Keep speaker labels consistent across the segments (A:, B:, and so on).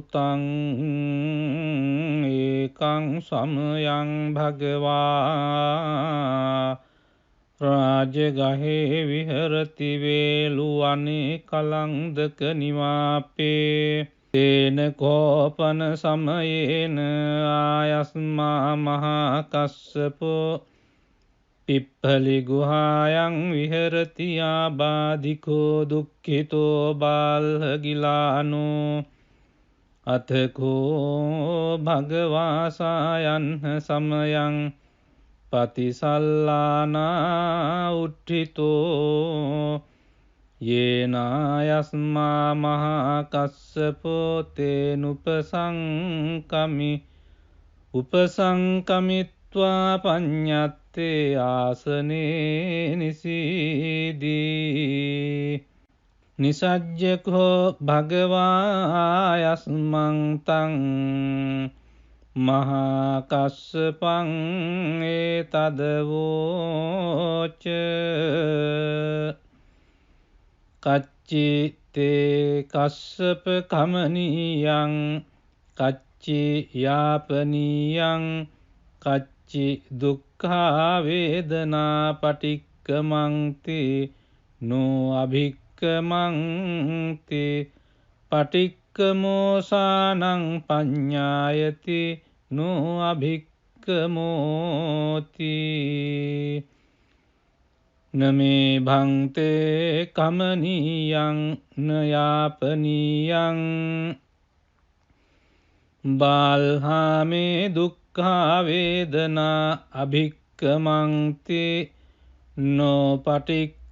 A: භූතං ඒකං සමයං භගවා රාජගහේ විහරති වේලුවනේ කලන්දක නිවාපේ තේන කෝපන සමයේන ආයස්මා මහා කස්සපෝ පිප්පලි ගුහායන් විහරති ආබාධිකෝ දුක්ඛිතෝ බාල්හගිලානෝ අතකෝ භගවාසායන්හ සමයං පතිසල්ලානා උට්ඨිතෝ යේනායස්මා මහා කස්සපෝ තේනුපසංකමි උපසංකමිත්වා පඤ්ඤත්තේ ආසනේ නිසීදී නිසජ්ජකෝ භගවායස්මං තං මහා කස්සපං ඒතදවෝච කච්චි තේ කස්සප කමනියං කච්චි යාපනියං කච්චි දුක්ඛා වේදනා පටික්කමන්ති නෝ අභික්කමන්ති පටික්කමෝසානං පඤ්ඤායති නෝ අභික්කමෝති නමේ භන්තේ කමනියං නයාපනියං බාල්හාමේ දුක්ඛා වේදනා අභික්කමන්ති නෝ පටික්කමන්ති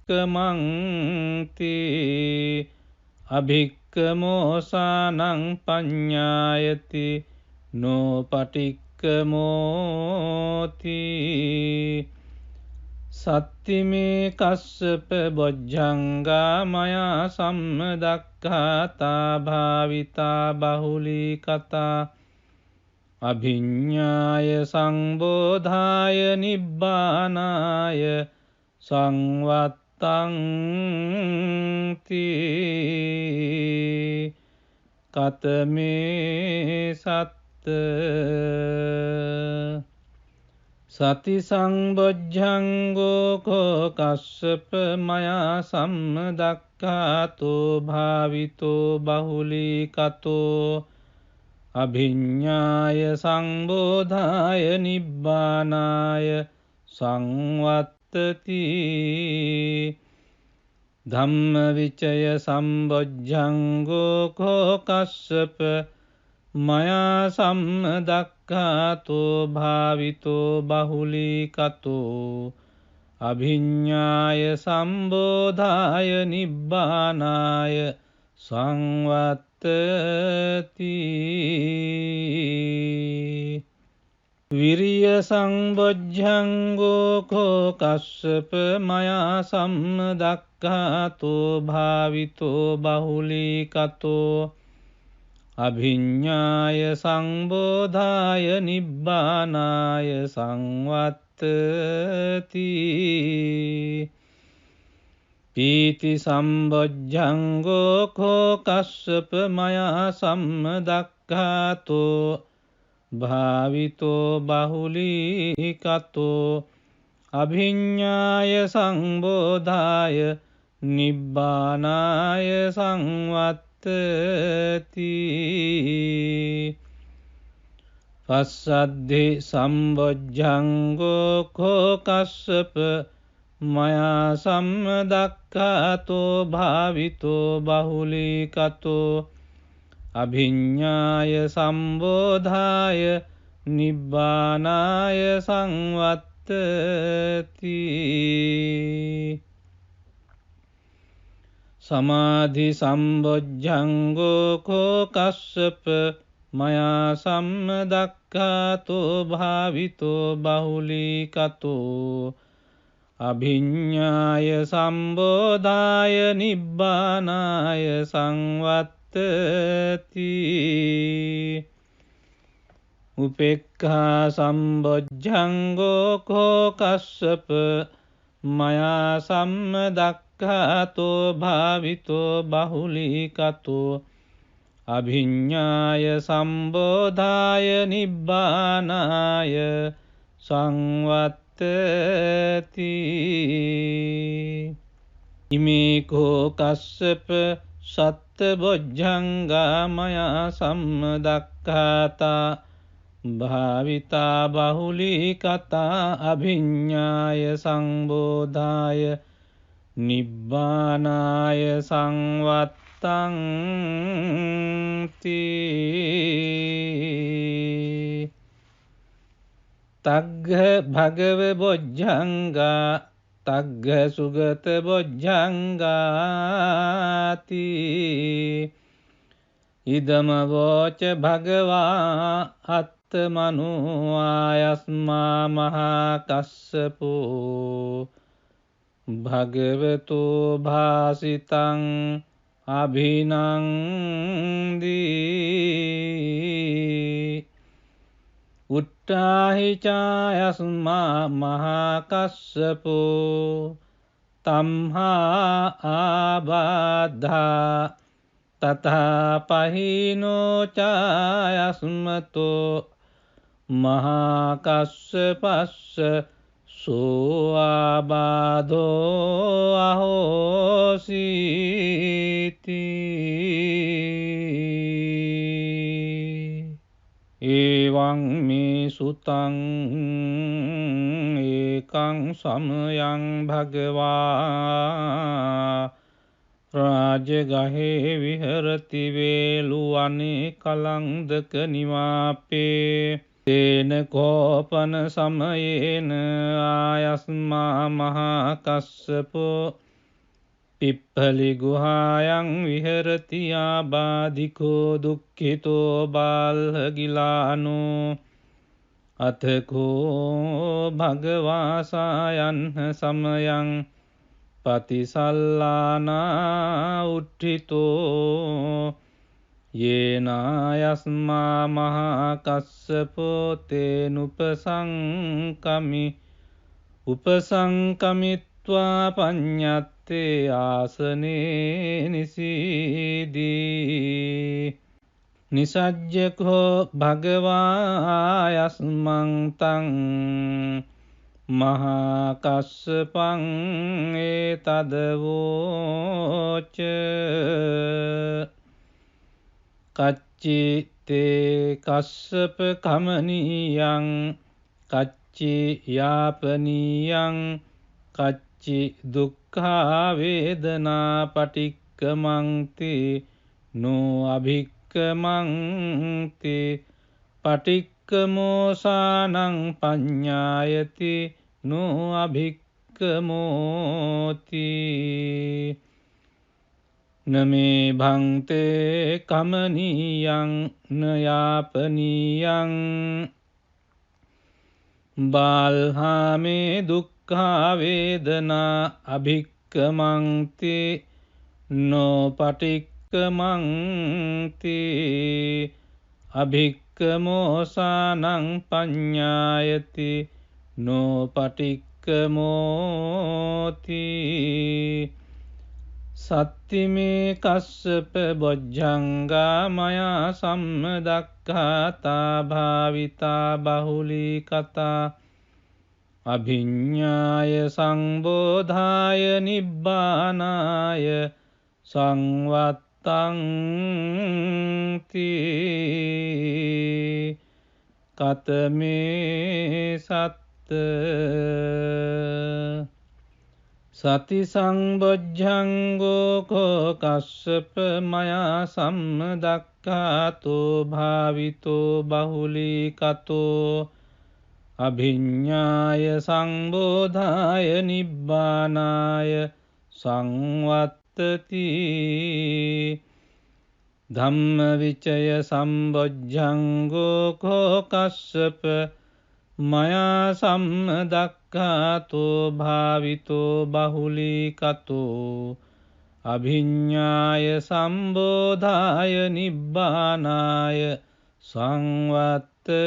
A: අභික්කමෝසානං පඤ්ඤායති නෝ පටික්කමෝති සත්තිමේ කස්සප බොජ්ජංගා මයා සම්මදක්ඛාතා භාවිතා බහුලී කතා අභිඤ්ඤාය සංබෝධාය නිබ්බානාය සංවත්තං තී කතමේ සත්ත සති සංබොජ්ජංගෝ කෝ කස්සප මයා සම්මදක්ඛාතෝ භාවිතෝ බහුලී කතෝ අභිඤ්ඤාය සංබෝධාය නිබ්බානාය සංවත්තති ධම්මවිචය සම්බොජ්ජංගෝ කෝ කස්සප මයා සම්මදක්ඛාතෝ භාවිතෝ බහුලී කතෝ අභිඤ්ඤාය සම්බෝධාය නිබ්බානාය සංවත්තති විරිය සංබොජ්ජංගෝ කෝ කස්සප මයා සම්මදක්ඛාතෝ භාවිතෝ බහුලී කතෝ අභිඤ්ඤාය සංබෝධාය නිබ්බානාය සංවත්තති පීති සම්බොජ්ජංගෝ කෝ කස්සප මයා සම්මදක්ඛාතෝ භාවිතෝ බහුලී කතෝ අභිඤ්ඤාය සංබෝධාය නිබ්බානාය සංවත්තති පස්සද්ධි සම්බොජ්ජංගෝ කෝ කස්සප මයා සම්මදක්ඛාතෝ භාවිතෝ බහුලී කතෝ අභිඤ්ඤාය සම්බෝධාය නිබ්බානාය සංවත්තති සමාධි සම්බොජ්ජංගෝ කෝ කස්සප මයා සම්මදක්ඛාතෝ භාවිතෝ බහුලී කතෝ අභිඤ්ඤාය සම්බෝධාය නිබ්බානාය සංවත්තති උපේක්ඛා සම්බොජ්ජංගෝ කෝ කස්සප මයා සම්මදක්ඛාතෝ භාවිතෝ බහුලී කතෝ අභිඤ්ඤාය සම්බෝධාය නිබ්බානාය සංවත්තති. ඉමේකෝ කස්සප සත්බොජ්ජංගා මයා සම්මදක්ඛාතා භාවිතා බහුලී කතා අභිඤ්ඤාය සංබෝධාය නිබ්බානාය සංවත්තං තී. තග්ග භගව බොජ්ජංගා තග්ග සුගත බොජ්ජංගාති. ඉදම වෝච භගවා අත්තමනු ආයස්මා මහා කස්සපෝ භගවතු භාසිතං අභිනන්දී. උට්ඨාහි චායස්මා මහා කස්සපෝ තම්හා ආබාධා තථා පහිනෝ චායස්මතෝ මහා කස්සපස්ස සෝ ආබාධෝ අහෝසීති. එවං මේ සුතං ඒකං සමයං භගවා රාජගහේ විහරති වේලුවනේ කලන්දක නිවාපේ. තේන කෝපන සමයේන ආයස්මා මහා කස්සපෝ පිප්පලි ගුහායන් විහරති ආබාධිකෝ දුක්ඛිතෝ බාල්හගිලානෝ අතකෝ භගවාසායන් සමයං පතිසල්ලානා උට්ඨිතෝ යේනායස්මා මහා කස්සපෝ තේනුපසංකමි උපසංකමිත්වා පඤ්ඤත්තේ ආසනේ නිසීදී. නිසජ්ජකෝ භගවායස්මං තං මහා කස්සපං ඒතදවෝච කච්චි තේ කස්සප කමනීයං කච්චි යාපනීයං කච්චි දුක්ඛා වේදනා පටික්කමන්ති නෝ අභික්කමන්ති පටික්කමෝසානං පඤ්ඤායති නෝ අභික්කමෝති. නමේ භන්තේ කමනීයං නයාපනීයං බාල්හාමේ දුක්ඛා වේදනා අභික්කමන්ති නෝ පටික්කමන්ති අභික්කමෝසානං පඤ්ඤායති නෝ පටික්කමෝති. සත්තිමේ කස්සප බොජ්ජංගා මයා සම්මදක්ඛාතා භාවිතා බහුලී කතා අභිඤ්ඤාය සංබෝධාය නිබ්බානාය සංවත්තං තී. කතමේ සත්ත සති සංබොජ්ජංගෝ කෝ කස්සප මයා සම්මදක්ඛාතෝ භාවිතෝ බහුලී කතෝ අභිඤ්ඤාය සංබෝධාය නිබ්බානාය සංවත්තති. ධම්මවිචය සම්බොජ්ජංගෝ කෝ කස්සප මයා සම්මදක්ඛාතෝ භාවිතෝ බහුලී කතෝ අභිඤ්ඤාය සම්බෝධාය නිබ්බානාය සංවත්තති.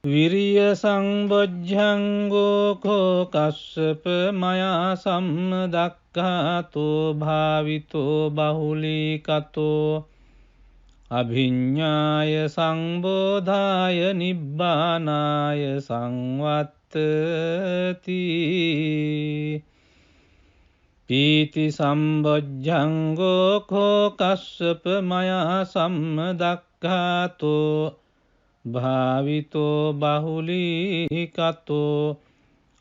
A: විරිය සංබොජ්ජංගෝ කෝ කස්සප මයා සම්මදක්ඛාතෝ භාවිතෝ බහුලීකතෝ අභිඤ්ඤාය සංබෝධාය නිබ්බානාය සංවත්තති පීති සම්බොජ්ජංගෝ කෝ කස්සප මයා සම්මදක්ඛාතෝ භාවිතෝ බහුලීකතෝ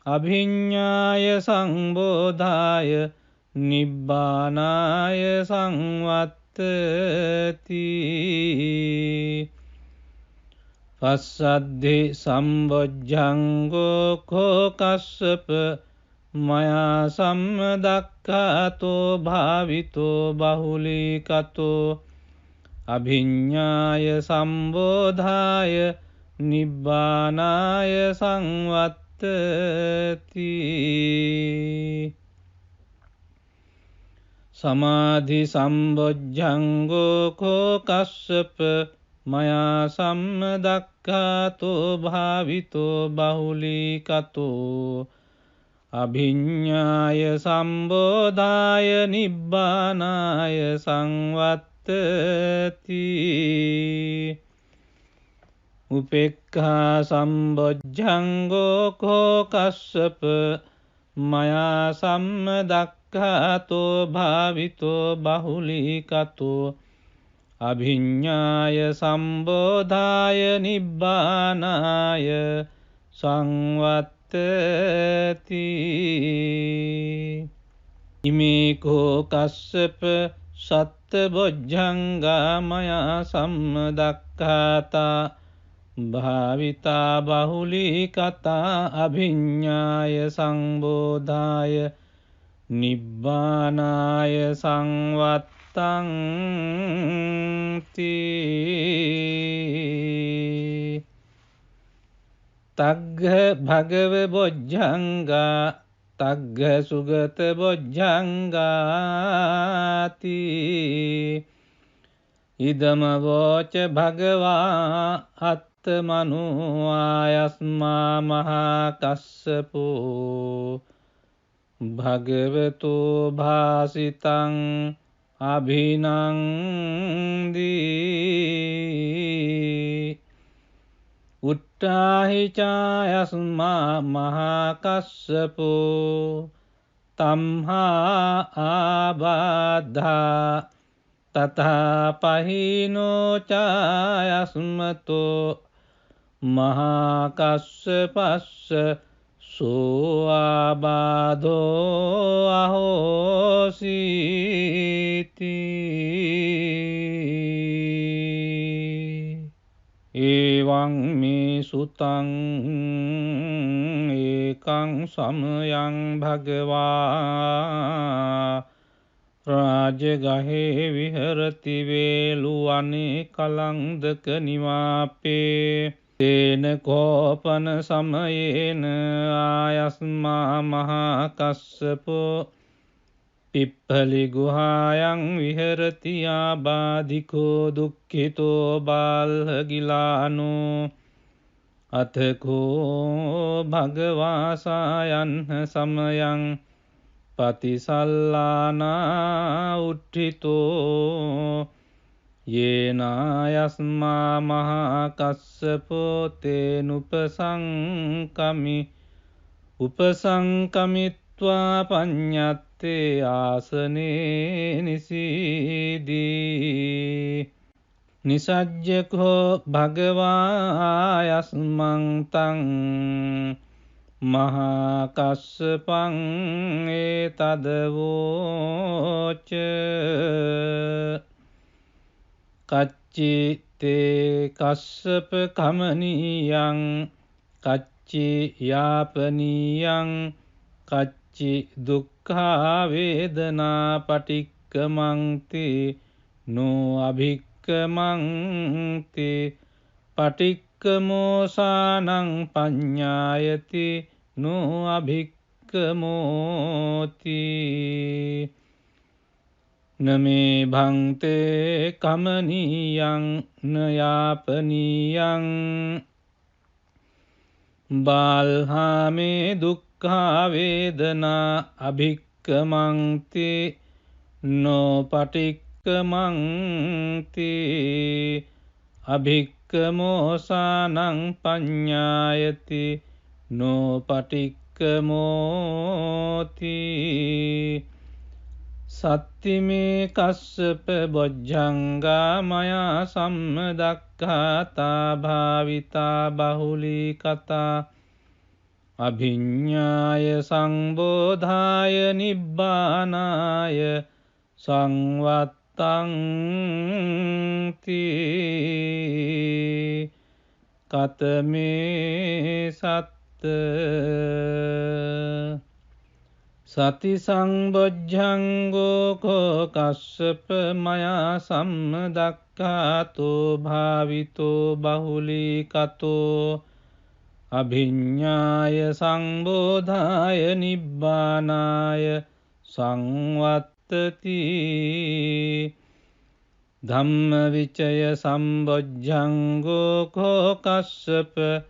A: අභිඤ්ඤාය සංබෝධාය නිබ්බානාය සංවත්තති පස්සද්ධි සම්බොජ්ජංගෝ කෝ කස්සප මයා සම්මදක්ඛාතෝ භාවිතෝ බහුලීකතෝ අභිඤ්ඤාය සම්බෝධාය නිබ්බානාය සංවත්තති සමාධි සම්බොජ්ජංගෝ කෝ කස්සප මයා සම්මදක්ඛාතෝ භාවිතෝ බහුලීකතෝ අභිඤ්ඤාය සම්බෝධාය නිබ්බානාය සංවත්තති උපේක්ඛා සම්බොජ්ජංගෝ කෝ කස්සප මයා සම්මදක්ඛාතෝ භාවිතෝ බහුලීකතෝ අභිඤ්ඤාය සම්බෝධාය නිබ්බානාය සංවත්තති ඉමේ කෝ කස්සප සත්බොජ්ජංගා මයා සම්මදක්ඛාතා භාවිතා බහුලීකතා අභිඤ්ඤාය සංබෝධාය නිබ්බානාය සංවත්තංති තග්ග භගව බොජ්ජංගා තග්ග සුගත බොජ්ජංගාති ඉදම වෝච භගවා අත්තමනෝ ආයස්මා මහා කස්සපෝ භගවතෝ භාසිතං අභිනන්දී උට්ඨාහි චායස්මා මහා කස්සපෝ තම්හා ආබාධා තථා පහිනෝ චායස්මතෝ මහා කස්සපස්ස සෝ ආබාධෝ අහෝසීති එවං මේ සුතං ඒකං සමයං භගවා රාජගහේ විහරති වේලුවනේ කලන්දක නිවාපේ තේන කෝපන සමයේන ආයස්මා මහා කස්සපෝ පිප්ඵලි ගුහායන් විහරති ආබාධිකෝ දුක්ඛිතෝ බාල්හගිලානෝ අතකෝ භගවාසායන් සමයං පතිසල්ලානා උට්ඨිතෝ යේනායස්මා මහා කස්සපෝ තේනුපසංකමි උපසංකමිත්වා පඤ්ඤත්තේ ආසනේ නිසීදී නිසජ්ජකෝ භගවායස්මං තං මහා කස්සපං ඒතදවෝච කච්චි තේ කස්සප කමනීයං කච්චි යාපනීයං කච්චි දුක්ඛා වේදනා පටික්කමන්ති නෝ අභික්කමන්ති පටික්කමෝසානං පඤ්ඤායති නෝ අභික්කමෝති නමේ භන්තේ කමනීයං නයාපනීයං බාල්හාමේ දුක්ඛා වේදනා අභික්කමන්ති නොපටික්කමන්ති අභික්කමෝසානං පඤ්ඤායති නොපටික්කමෝති සත්තිමේ කස්සප බොජ්ජංගා මයා සම්මදක්ඛාතා භාවිතා බහුලී කතා අභිඤ්ඤාය සංබෝධාය නිබ්බානාය සංවත්තං තී කතමේ සත්ත සති සංබොජ්ජංගෝ කෝ කස්සප මයා සම්මදක්ඛාතෝ භාවිතෝ බහුලී කතෝ අභිඤ්ඤාය සංබෝධාය නිබ්බානාය සංවත්තති ධම්මවිචය සම්බොජ්ජංගෝ කෝ කස්සප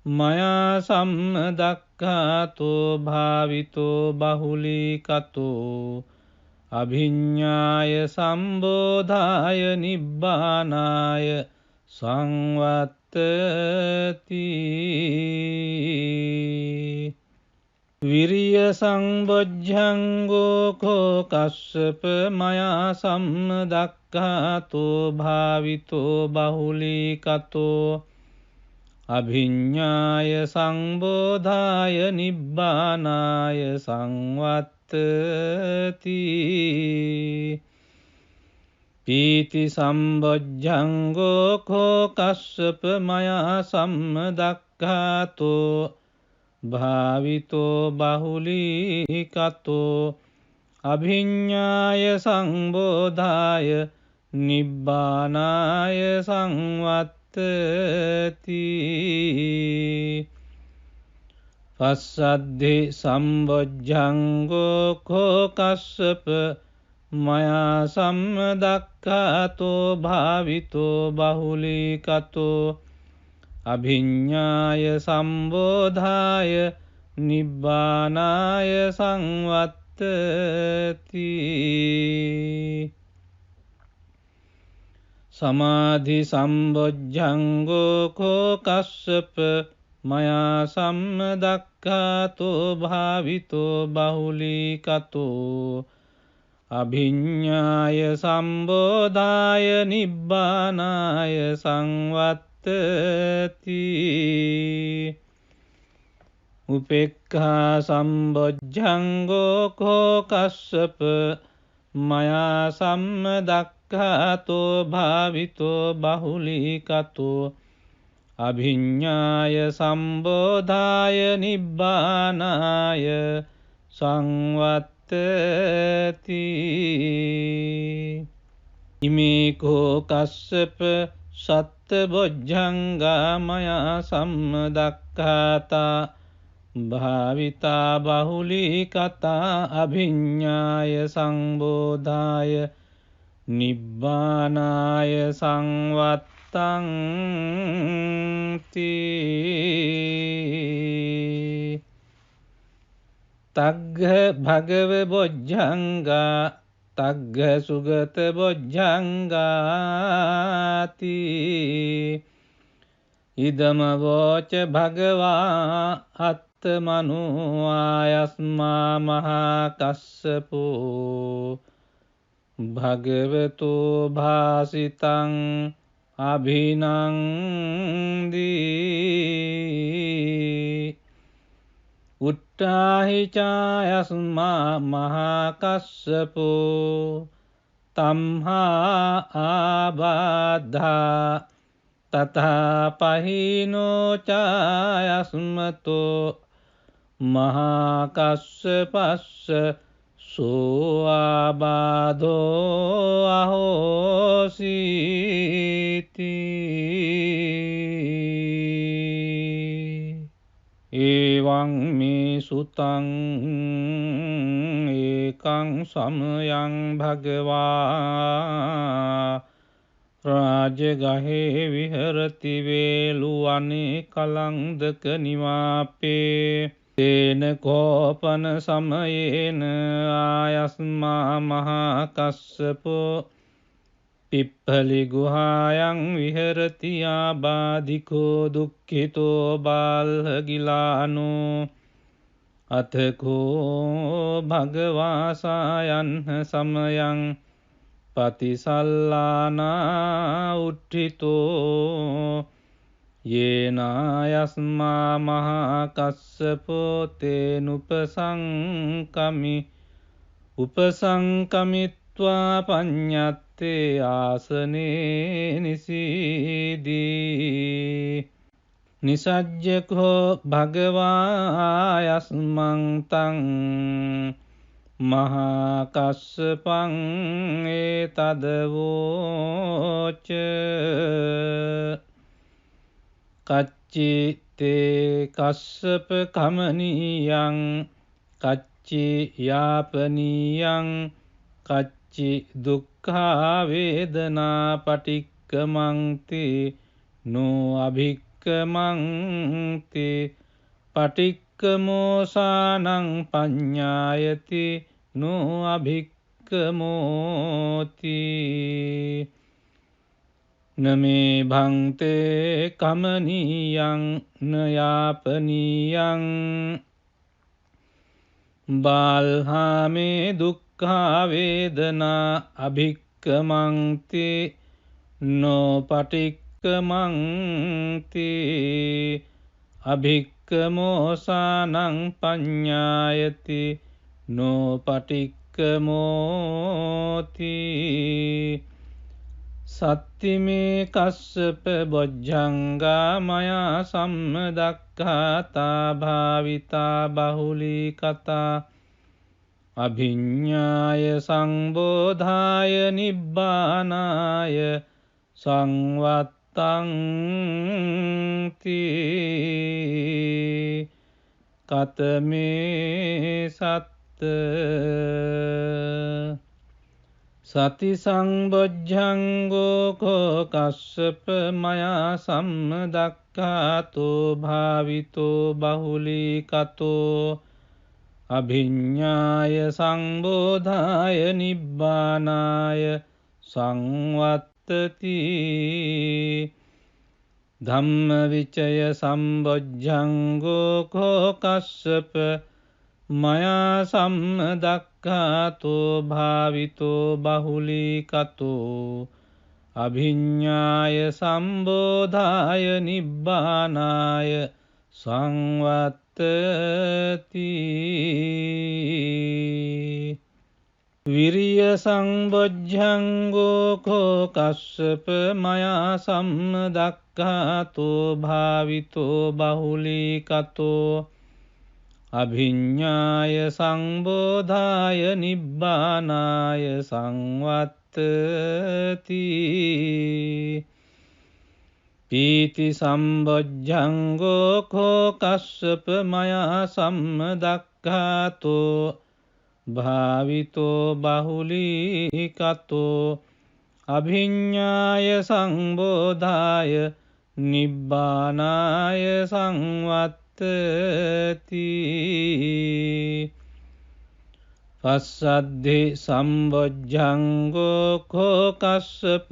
A: මයා සම්මදක්ඛාතෝ භාවිතෝ බහුලී කතෝ අභිඤ්ඤාය සම්බෝධාය නිබ්බානාය සංවත්තති විරිය සංබොජ්ජංගෝ කෝ කස්සප මයා සම්මදක්ඛාතෝ භාවිතෝ බහුලී කතෝ අභිඤ්ඤාය සංබෝධාය නිබ්බානාය සංවත්තති පීති සම්බොජ්ජංගෝ කෝ කස්සප මයා සම්මදක්ඛාතෝ භාවිතෝ බහුලී කතෝ අභිඤ්ඤාය සංබෝධාය නිබ්බානාය සංවත්තති පස්සද්ධි සම්බොජ්ජංගෝ කෝ කස්සප මයා සම්මදක්ඛාතෝ භාවිතෝ බහුලී කතෝ අභිඤ්ඤාය සම්බෝධාය නිබ්බානාය සංවත්තති සමාධි සම්බොජ්ජංගෝ කෝ කස්සප මයා සම්මදක්ඛාතෝ භාවිතෝ බහුලී කතෝ අභිඤ්ඤාය සම්බෝධාය නිබ්බානාය සංවත්තති උපේක්ඛා සම්බොජ්ජංගෝ කෝ කස්සප මයා සම්මදක්ඛාතෝ භාවිතෝ බහුලී කතෝ අභිඤ්ඤාය සම්බෝධාය නිබ්බානාය සංවත්තති ඉමේ කෝ කස්සප සත්ත බොජ්ජංගා මයා සම්මදක්ඛාතා භාවිතා බහුලී කතා අභිඤ්ඤාය සංබෝධාය නිබ්බානාය සංවත්තං තී තග්ග භගව බොජ්ජංගා තග්ග සුගත බොජ්ජංගාති ඉදම වෝච භගවා අත්තමනෝ ආයස්මා මහා කස්සපෝ භගවතු භාසිතං අභිනන්දී උට්ඨාහි චායස්මා මහා කස්සපෝ තම්හා ආබාධා තථා පහිනෝ චායස්මතෝ මහා කස්සපස්ස සෝ ආබාධෝ අහෝසීති එවං මේ සුතං ඒකං සමයං භගවා රාජගහේ විහරති වේලුවනේ කලංදක නිවාපේ තේන කෝපන සමයේන ආයස්මා මහා කස්සපෝ පිප්පලි ගුහායන් විහරති ආබාධිකෝ දුක්ඛිතෝ බාල්හගිලානෝ අතකෝ භගවාසායන්හ සමයං පතිසල්ලානා උට්ඨිතෝ යේනායස්මා මහා කස්සපෝ තේනුපසංකමි උපසංකමිත්වා පඤ්ඤත්තේ ආසනේ නිසීදී නිසජ්ජකෝ භගවායස්මං තං මහා කස්සපං ඒතදවෝච කච්චි තේ කස්සප කමනීයං කච්චි යාපනීයං කච්චි දුක්ඛා වේදනා පටික්කමන්ති නෝ අභික්කමන්ති පටික්කමෝසානං පඤ්ඤායති නෝ අභික්කමෝති නමේ භන්තේ කමනීයං නයාපනීයං බාල්හාමේ දුක්ඛා වේදනා අභික්කමන්ති නෝ පටික්කමන්ති අභික්කමෝසානං පඤ්ඤායති නෝ පටික්කමෝති සත්තිමේ කස්සප බොජ්ජංගා මයා සම්මදක්ඛාතා භාවිතා බහුලී කතා අභිඤ්ඤාය සංබෝධාය නිබ්බානාය සංවත්තං තී කතමේ සත්ත සති සංබොජ්ජංගෝ කෝ කස්සප මයා සම්මදක්ඛාතෝ භාවිතෝ බහුලී කතෝ අභිඤ්ඤාය සංබෝධාය නිබ්බානාය සංවත්තති ධම්මවිචය සම්බොජ්ජංගෝ කෝ කස්සප මයා සම්මදක්ඛාතෝ භාවිතෝ බහුලී කතෝ අභිඤ්ඤාය සම්බෝධාය නිබ්බානාය සංවත්තති විරිය සංබොජ්ජංගෝ කෝ කස්සප මයා සම්මදක්ඛාතෝ භාවිතෝ බහුලී කතෝ අභිඤ්ඤාය සංබෝධාය නිබ්බානාය සංවත්තති පීති සම්බොජ්ජංගෝ කෝ කස්සප මයා සම්මදක්ඛාතෝ භාවිතෝ බහුලී කතෝ අභිඤ්ඤාය සංබෝධාය නිබ්බානාය සංවත්තති පස්සද්ධි සම්බොජ්ජංගෝ කෝ කස්සප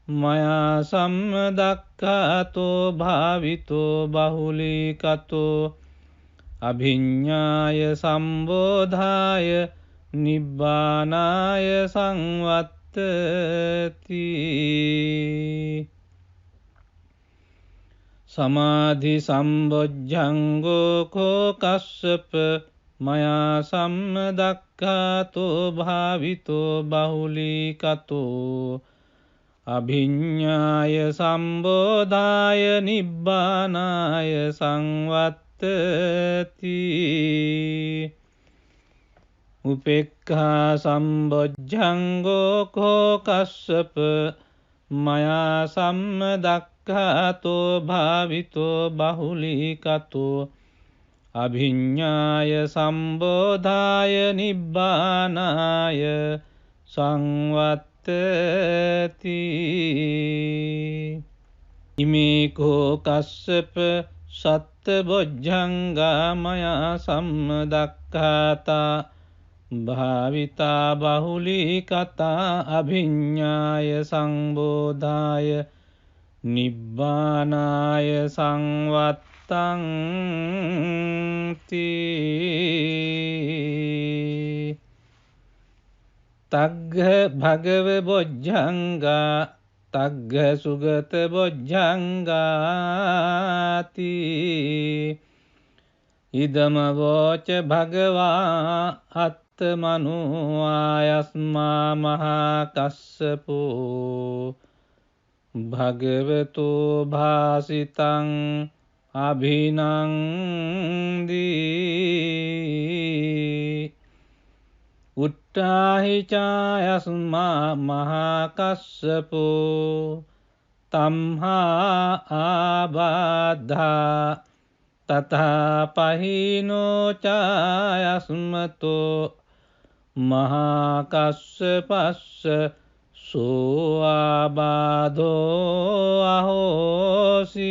A: මයා සම්මදක්ඛාතෝ භාවිතෝ බහුලී කතෝ අභිඤ්ඤාය සම්බෝධාය නිබ්බානාය සංවත්තති සමාධි සම්බොජ්ජංගෝ කෝ කස්සප මයා සම්මදක්ඛාතෝ භාවිතෝ බහුලී කතෝ අභිඤ්ඤාය සම්බෝධාය නිබ්බානාය සංවත්තති උපේක්ඛා සම්බොජ්ජංගෝ කෝ කස්සප මයා සම්මදක්ඛාතෝ භාවිතෝ බහුලී කතෝ අභිඤ්ඤාය සම්බෝධාය නිබ්බානාය සංවත්තති ඉමේකෝ කස්සප සත්ත බොජ්ජංගා මයා සම්මදක්ඛාතා භාවිතා බහුලී කතා අභිඤ්ඤාය සංබෝධාය නිබ්බානාය සංවත්තං තී තග්ග භගව බොජ්ජංගා තග්ග සුගත බොජ්ජංගාති ඉදම වෝච භගවා අත්තමනු ආයස්මා මහා කස්සපෝ භගවතු භාසිතං අභිනන්දී උට්ටාහි චායස්මා මහා කස්සපෝ තම්හා ආබාධා තථා පහිනෝ චායස්මතෝ මහා කස්සපස්ස සෝ ආබාධෝ අහෝසීති